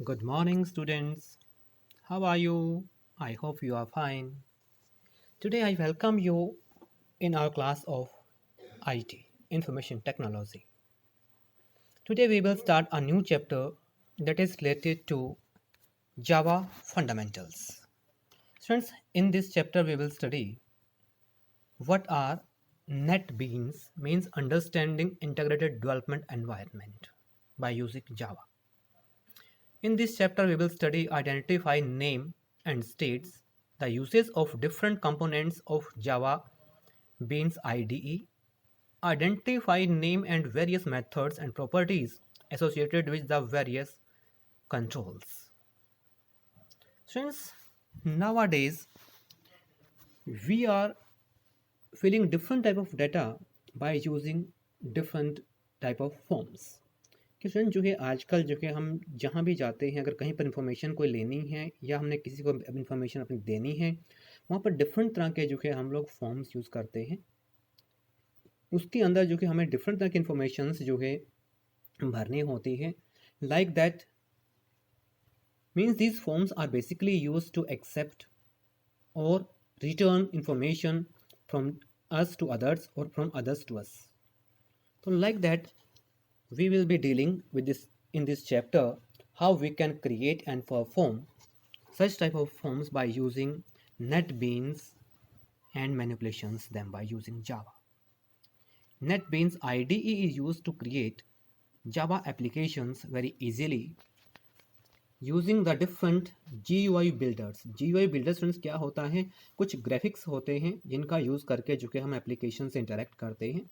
Good morning, students. How are you? I hope you are fine. Today, I welcome you in our class of IT, Information Technology. Today, we will start a new chapter that is related to Java fundamentals. Students, in this chapter, we will study what are NetBeans means understanding integrated development environment by using Java. In this chapter, we will study identify name and states, the uses of different components of Java Beans IDE, identify name and various methods and properties associated with the various controls. Since nowadays we are filling different type of data by using different type of forms कि friend जो है आजकल जो है हम जहाँ भी जाते हैं अगर कहीं पर इंफॉर्मेशन कोई लेनी है या हमने किसी को इंफॉर्मेशन अपनी देनी है वहाँ पर डिफरेंट तरह के जो है हम लोग फॉर्म्स यूज़ करते हैं उसके अंदर जो कि हमें डिफरेंट तरह की इंफॉर्मेशंस जो है भरनी होती है like that means these forms are basically used to accept or return information from us to others or from others to us. So like that we will be dealing with this in this chapter how we can create and perform such type of forms by using NetBeans and manipulations them by using Java. NetBeans IDE is used to create Java applications very easily using the different GUI builders GUI builders friends क्या होता है कुछ graphics होते हैं जिनका use करके जो कि हम एप्लीकेशन से इंटरेक्ट करते हैं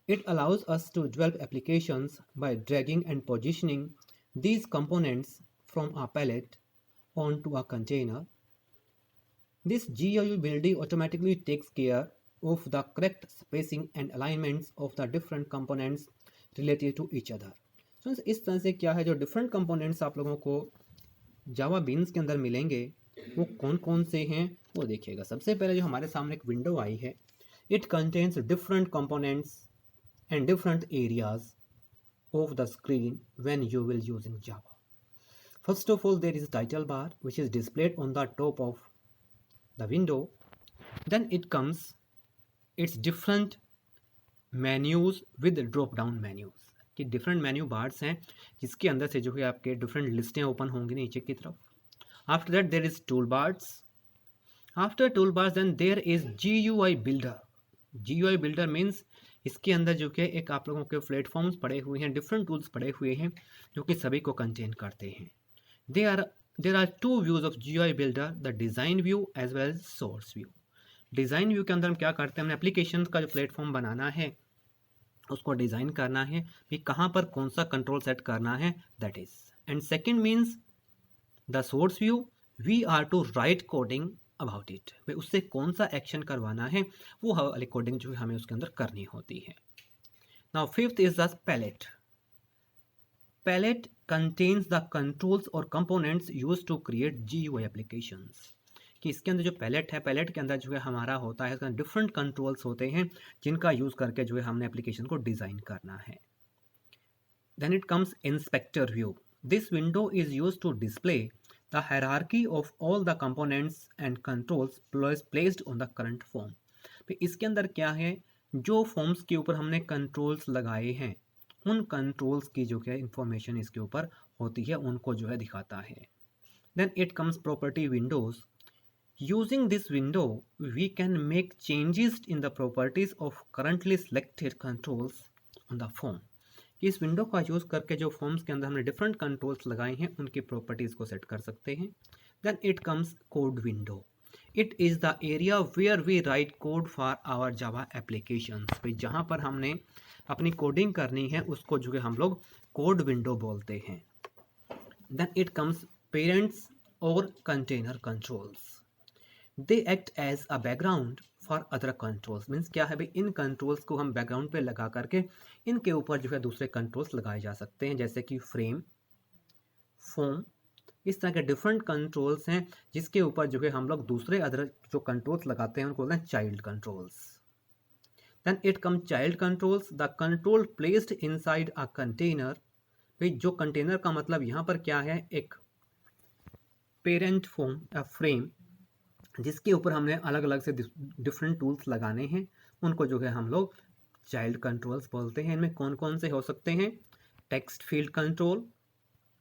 it allows us to develop applications by dragging and positioning these components from a palette onto a container. This GUI builder automatically takes care of the correct spacing and alignments of the different components related to each other. So इस तरह से क्या है जो different components आप लोगों को जावा beans के अंदर मिलेंगे वो कौन कौन से हैं वो देखिएगा सबसे पहले जो हमारे सामने एक विंडो आई है it contains different components and different areas of the screen when you will using Java. First of all, there is a title bar which is displayed on the top of the window. Then it comes its different menus with drop down menus कि different menu bars हैं जिसके अंदर से जो है आपके different लिस्टें open होंगी नीचे की तरफ after that there is tool bars after tool bars then there is GUI builder GUI builder means इसके अंदर जो कि एक आप लोगों के प्लेटफॉर्म्स पड़े हुए हैं डिफरेंट टूल्स पड़े हुए हैं जो कि सभी को कंटेन करते हैं there are two views of GUI builder the design view as well as source view design view के अंदर हम क्या करते हैं हमने एप्लीकेशन का जो प्लेटफॉर्म बनाना है उसको डिज़ाइन करना है कि कहाँ पर कौन सा कंट्रोल सेट करना है that is and second means the source view we are to write coding about it भाई उससे कौन सा एक्शन करवाना है वो वाली कोडिंग जो है हमें उसके अंदर करनी होती है now fifth is the palette palette contains the controls और components use to create GUI applications कि इसके अंदर जो पैलेट है पैलेट के अंदर जो है हमारा होता है इसके डिफरेंट कंट्रोल्स होते हैं जिनका यूज़ करके जो है हमने एप्लीकेशन को डिज़ाइन करना है then it comes inspector view this window is use to display the hierarchy of all the components and controls placed on the current form तो इसके अंदर क्या है जो फॉर्म्स के ऊपर हमने कंट्रोल्स लगाए हैं उन कंट्रोल्स की जो है इंफॉर्मेशन इसके ऊपर होती है उनको जो है दिखाता है then it comes property windows Using this window, we can make changes in the properties of currently selected controls on the form. इस विंडो का यूज़ करके जो फॉर्म्स के अंदर हमने डिफरेंट कंट्रोल्स लगाए हैं उनकी प्रॉपर्टीज़ को सेट कर सकते हैं then it comes code window it is the area where we write code for our Java application भाई जहाँ पर हमने अपनी कोडिंग करनी है उसको जो है हम लोग कोड विंडो बोलते हैं देन इट कम्स पेरेंट्स और container controls they act as a background for other controls means क्या है भाई इन कंट्रोल्स को हम बैकग्राउंड पे लगा करके इनके ऊपर जो है दूसरे कंट्रोल्स लगाए जा सकते हैं जैसे कि फ्रेम फॉर्म इस तरह के डिफरेंट कंट्रोल्स हैं जिसके ऊपर जो है हम लोग दूसरे अदर जो कंट्रोल्स लगाते हैं उनको बोलते हैं child controls then it come child controls the control placed inside a container भाई जो कंटेनर का मतलब यहाँ पर क्या है, एक पेरेंट फॉर्म या फ्रेम जिसके ऊपर हमने अलग अलग से डिफरेंट टूल्स लगाने हैं, उनको जो है हम लोग चाइल्ड कंट्रोल्स बोलते हैं। इनमें कौन कौन से हो सकते हैं, text field control,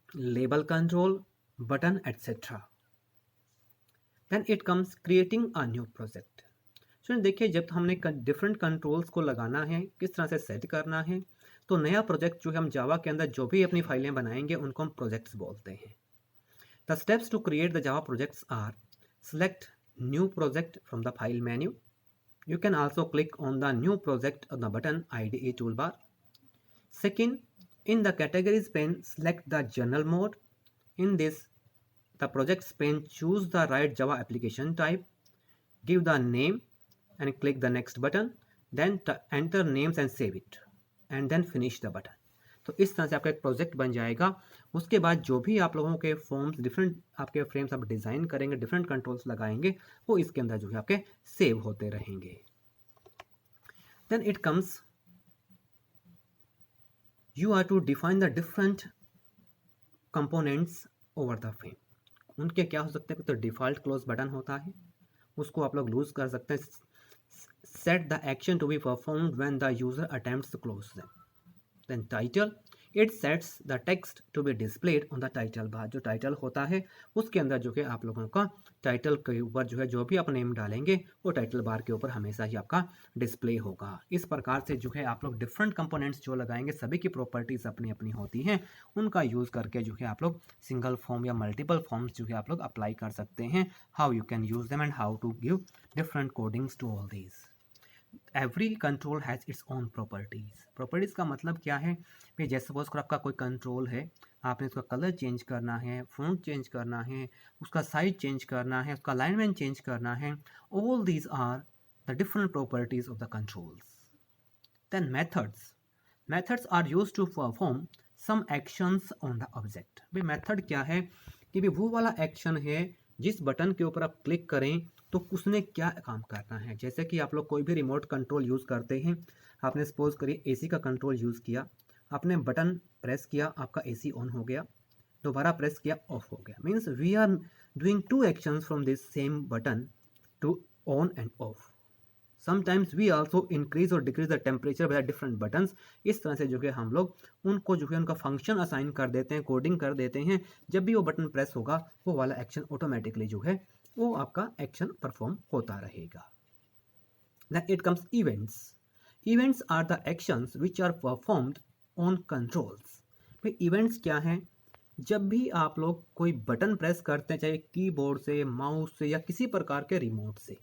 label control, button etcetera. Then it comes creating a new project. So देखिए, जब हमने डिफरेंट कंट्रोल्स को लगाना है, किस तरह से सेट करना है, तो नया प्रोजेक्ट जो है हम जावा के अंदर जो भी अपनी फाइलें बनाएंगे उनको हम प्रोजेक्ट्स बोलते हैं। The steps to create the Java projects are select new project from the file menu. You can also click on the new project on the button IDE toolbar. Second, in the categories pane, select the general mode. In this, the projects pane, choose the right Java application type, give the name and click the next button, then enter names and save it, and then finish the button. तो इस तरह से आपका एक project बन जाएगा। उसके बाद जो भी आप लोगों के फॉर्म्स, डिफरेंट आपके फ्रेम्स आप डिज़ाइन करेंगे, डिफरेंट कंट्रोल्स लगाएंगे, वो इसके अंदर जो है आपके सेव होते रहेंगे। Then it comes, you are to define the different components over the frame. उनके क्या हो सकते हैं, तो डिफ़ॉल्ट क्लोज बटन होता है, उसको आप लोग लूज कर सकते हैं। Set the action to be performed when the user attempts to close them. Then title, it sets the text to be displayed on the title bar. जो टाइटल होता है उसके अंदर जो है आप लोगों का टाइटल के ऊपर जो है जो भी आप नेम डालेंगे वो टाइटल बार के ऊपर हमेशा ही आपका डिस्प्ले होगा। इस प्रकार से जो है आप लोग डिफरेंट कंपोनेंट्स जो लगाएंगे, सभी की प्रॉपर्टीज अपनी अपनी होती हैं, उनका यूज़ करके जो है आप लोग सिंगल फॉर्म या मल्टीपल फॉर्म्स जो है आप लोग अप्लाई कर सकते हैं। How you can use them and how to give different codings to all these. Every control has its own properties. Properties का मतलब क्या है, भाई जैसे सपोज कर आपका कोई कंट्रोल है, आपने उसका कलर चेंज करना है, फ़ॉन्ट चेंज करना है, उसका साइज चेंज करना है, उसका अलाइनमेंट चेंज करना है, all these are the different properties of the controls. Then methods, methods are use to perform some actions on the object. भाई मेथड क्या है कि भाई वो वाला एक्शन है जिस बटन के ऊपर आप क्लिक करें तो उसने क्या काम करना है। जैसे कि आप लोग कोई भी रिमोट कंट्रोल यूज़ करते हैं, आपने सपोज करिए एसी का कंट्रोल यूज़ किया, आपने बटन प्रेस किया, आपका एसी ऑन हो गया, दोबारा प्रेस किया, ऑफ हो गया। Means we are doing two actions from this same button to on and off. Sometimes we also increase और decrease the temperature by different buttons. इस तरह से जो है हम लोग उनको जो है उनका फंक्शन असाइन कर देते हैं, कोडिंग कर देते हैं। जब भी वो बटन प्रेस होगा वो वाला एक्शन ऑटोमेटिकली जो है वो आपका एक्शन परफॉर्म होता रहेगा। Then it comes events. Events are the actions which are performed on controls. भाई इवेंट्स क्या हैं, जब भी आप लोग कोई बटन प्रेस करते हैं, चाहे कीबोर्ड से, माउस से या किसी प्रकार के रिमोट से,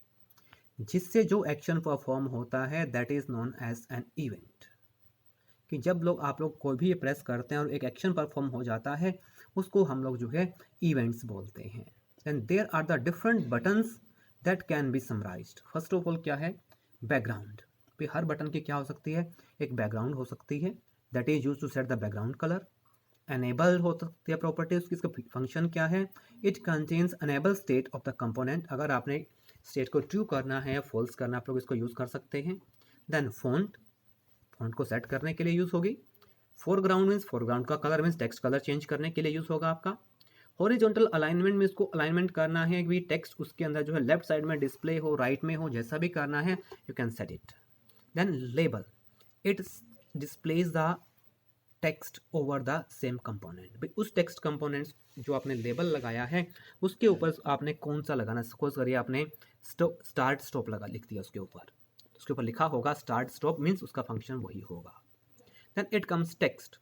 जिससे जो एक्शन परफॉर्म होता है that is known as an event. कि जब लोग आप लोग कोई भी प्रेस करते हैं और एक एक्शन परफॉर्म हो जाता है, उसको हम लोग जो है इवेंट्स बोलते हैं। And there are the different buttons that can be summarized. First of all क्या है, बैकग्राउंड। पे हर बटन की क्या हो सकती है, एक बैकग्राउंड हो सकती है, that is use to set the background colour. Enable हो सकती है प्रॉपर्टी, उसकी इसका फंक्शन क्या है, it contains enable state of the component. अगर आपने स्टेट को ट्रू करना है या फॉल्स करना, आप लोग इसको यूज़ कर सकते हैं। देन फॉन्ट, फॉन्ट को सेट करने के लिए यूज़ होगी। फोरग्राउंड मीन्स फोरग्राउंड का colour means text colour change करने के लिए यूज़ होगा आपका। हॉरिजॉन्टल अलाइनमेंट में इसको अलाइनमेंट करना है कि टेक्स्ट उसके अंदर जो है लेफ्ट साइड में डिस्प्ले हो, राइट में हो, जैसा भी करना है you can set it. Then label, it displays the text over the same component. भाई उस टेक्स्ट कंपोनेंट्स जो आपने लेबल लगाया है उसके ऊपर आपने कौन सा लगाना है। सपोज करिए आपने स्टार्ट स्टॉप लगा लिख दिया, उसके ऊपर लिखा होगा स्टार्ट स्टॉप, मीन्स उसका फंक्शन वही होगा। Then it comes text,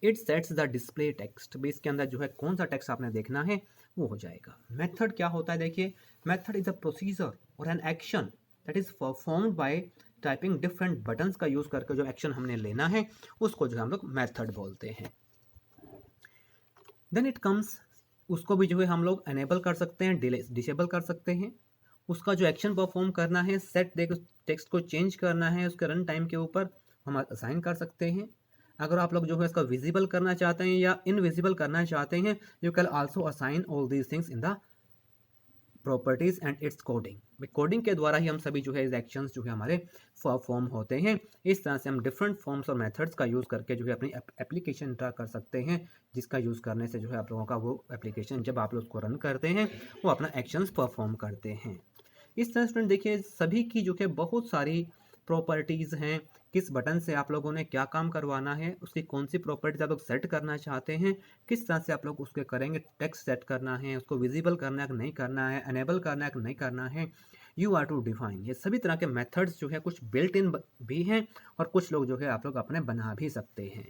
it sets the display text. भी इसके अंदर जो है कौन सा टेक्स्ट आपने देखना है वो हो जाएगा। मेथड क्या होता है, देखिए मेथड इज अ प्रोसीजर और an action that is performed by typing different buttons का यूज करके जो एक्शन हमने लेना है उसको जो है हम लोग मेथड बोलते हैं। देन इट कम्स, उसको भी जो है हम लोग एनेबल कर सकते हैं, डिसेबल कर सकते हैं। उसका जो एक्शन परफॉर्म करना है, सेट देख टेक्स्ट को चेंज करना है, उसके रन टाइम के ऊपर हम असाइन कर सकते हैं। अगर आप लोग जो है इसका विजिबल करना चाहते हैं या इनविजिबल करना चाहते हैं, you can also assign all these things in the properties and it's coding. Coding के द्वारा ही हम सभी जो है एक्शंस जो है हमारे फॉर्म होते हैं। इस तरह से हम डिफरेंट फॉर्म्स और मेथड्स का यूज़ करके जो है अपनी एप्लीकेशन ड्रा कर सकते हैं, जिसका यूज़ करने से जो है आप लोगों का वो एप्लीकेशन जब आप लोग उसको रन करते हैं वो अपना एक्शंस परफॉर्म करते हैं। इस तरह स्टूडेंट देखिए सभी की जो है बहुत सारी प्रॉपर्टीज़ हैं। किस बटन से आप लोगों ने क्या काम करवाना है, उसकी कौन सी प्रॉपर्टीज आप लोग सेट करना चाहते हैं, किस तरह से आप लोग उसके करेंगे, टेक्स्ट सेट करना है, उसको विजिबल करना है कि नहीं करना है, एनेबल करना है कि नहीं करना है, यू आर टू डिफाइन। ये सभी तरह के मेथड्स जो है कुछ बिल्ट इन भी हैं और कुछ लोग जो है आप लोग अपने बना भी सकते हैं।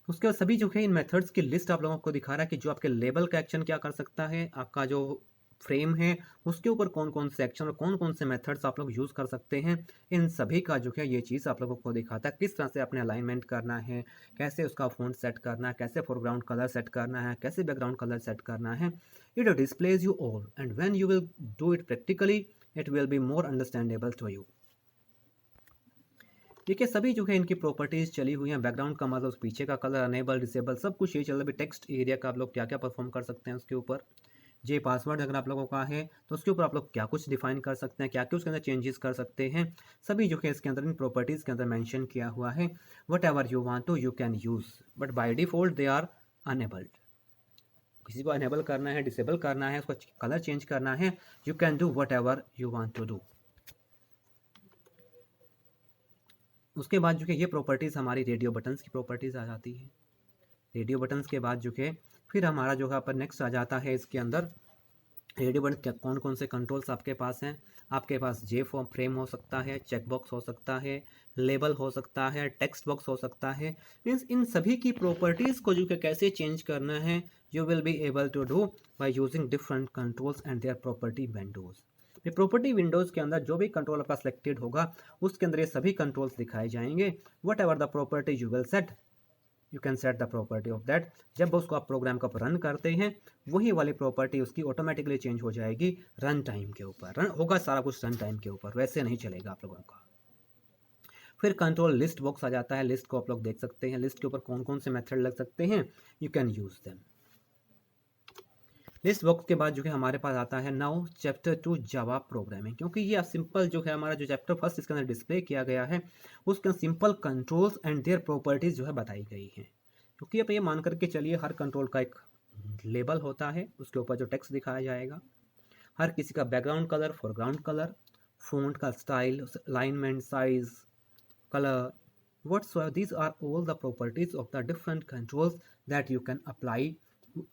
उसके बाद सभी जो है इन मेथड्स की लिस्ट आप लोगों को दिखा रहा है कि जो आपके लेबल का एक्शन क्या कर सकता है, आपका जो फ्रेम है उसके ऊपर कौन कौन से एक्शन और कौन कौन से मेथड्स आप लोग यूज़ कर सकते हैं। इन सभी का जो है ये चीज़ आप लोगों को दिखाता है किस तरह से अपने अलाइनमेंट करना है, कैसे उसका फ़ॉन्ट सेट करना है, कैसे फोरग्राउंड कलर सेट करना है, कैसे बैकग्राउंड कलर सेट करना है। It displays you all and when you will do it practically it will be more understandable to you. देखिए सभी जो है इनकी प्रॉपर्टीज चली हुई हैं। बैकग्राउंड का मतलब पीछे का कलर, अनेबल, डिसेबल, सब कुछ ये चल रहा है। टेक्स्ट एरिया का आप लोग क्या क्या परफॉर्म कर सकते हैं उसके ऊपर। जे पासवर्ड अगर आप लोगों का है तो उसके ऊपर आप लोग क्या कुछ डिफाइन कर सकते हैं, क्या क्या उसके अंदर चेंजेस कर सकते हैं, सभी जो है इसके अंदर इन प्रॉपर्टीज़ के अंदर मेंशन किया हुआ है। Whatever you want to you can use but by default they are enabled. किसी को अनेबल करना है, डिसेबल करना है, उसका कलर चेंज करना है, you can do whatever you want to do. उसके बाद जो है ये प्रॉपर्टीज़ हमारी रेडियो बटन्स की प्रॉपर्टीज़ आ जाती है। रेडियो बटन्स के बाद जो है फिर हमारा जो है पर नेक्स्ट आ जाता है इसके अंदर रेडियो बटन कौन कौन से कंट्रोल्स आपके पास हैं। आपके पास जे फॉर्म फ्रेम हो सकता है, चेक बॉक्स हो सकता है, लेबल हो सकता है, टेक्स्ट बॉक्स हो सकता है। मीन्स इन सभी की प्रॉपर्टीज़ को जो कि कैसे चेंज करना है you will be able to do by using different controls and their property windows. ये प्रॉपर्टी विंडोज़ के अंदर जो भी कंट्रोल आपका सिलेक्टेड होगा उसके अंदर ये सभी कंट्रोल्स दिखाए जाएंगे। What ever the property you will set you can set the property of that. जब उसको आप प्रोग्राम का रन करते हैं वही वाली प्रॉपर्टी उसकी ऑटोमेटिकली चेंज हो जाएगी रन टाइम के ऊपर। रन होगा सारा कुछ रन टाइम के ऊपर, वैसे नहीं चलेगा आप लोगों का। फिर कंट्रोल लिस्ट बॉक्स आ जाता है। लिस्ट को आप लोग देख सकते हैं, लिस्ट के ऊपर कौन कौन से मेथड लग सकते हैं, you can use them. List box के बाद जो है हमारे पास आता है नाउ चैप्टर 2 जावा प्रोग्रामिंग। क्योंकि ये सिंपल जो है हमारा जो चैप्टर फर्स्ट इसके अंदर डिस्प्ले किया गया है उसके अंदर simple controls and their properties जो है बताई गई हैं। क्योंकि आप ये मान करके चलिए हर कंट्रोल का एक लेबल होता है, उसके ऊपर जो टेक्स्ट दिखाया जाएगा, हर किसी का background colour, foreground colour, font का style, alignment, size, colour, whatsoever, these are all the properties of the different controls that you can apply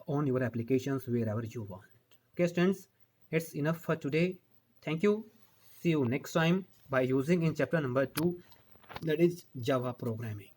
on your applications wherever you want. Okay students, it's enough for today. Thank you. See you next time by using in chapter number 2, that is Java programming.